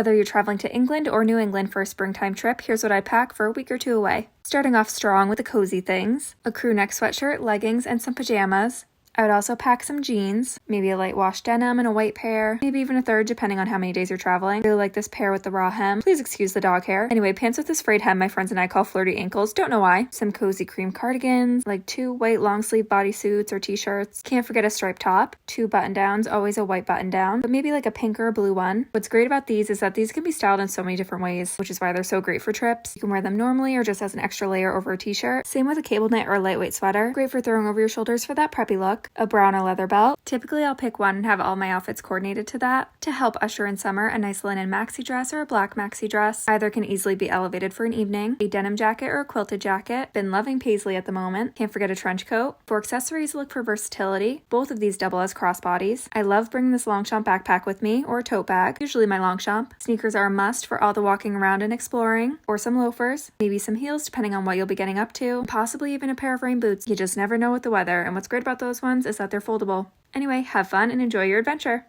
Whether you're traveling to England or New England for a springtime trip, here's what I'd pack for a week or two away. Starting off strong with the cozy things, a crew neck sweatshirt, leggings, and some pajamas. I would also pack some jeans, maybe a light wash denim and a white pair, maybe even a third depending on how many days you're traveling. I really like this pair with the raw hem. Please excuse the dog hair. Anyway, pants with this frayed hem my friends and I call flirty ankles, don't know why. Some cozy cream cardigans, like 2 white long sleeve bodysuits or t-shirts. Can't forget a striped top, 2 button downs, always a white button down, but maybe like a pink or a blue one. What's great about these is that these can be styled in so many different ways, which is why they're so great for trips. You can wear them normally or just as an extra layer over a t-shirt. Same with a cable knit or a lightweight sweater. Great for throwing over your shoulders for that preppy look. A bra and a leather belt. Typically I'll pick one and have all my outfits coordinated to that. To help usher in summer, a nice linen maxi dress or a black maxi dress. Either can easily be elevated for an evening. A denim jacket or a quilted jacket. Been loving paisley at the moment. Can't forget a trench coat. For accessories, look for versatility. Both of these double as crossbodies. I love bringing this Longchamp backpack with me or a tote bag, usually my Longchamp. Sneakers are a must for all the walking around and exploring, or some loafers, maybe some heels depending on what you'll be getting up to, possibly even a pair of rain boots. You just never know with the weather, and what's great about those ones is that they're foldable. Anyway, have fun and enjoy your adventure.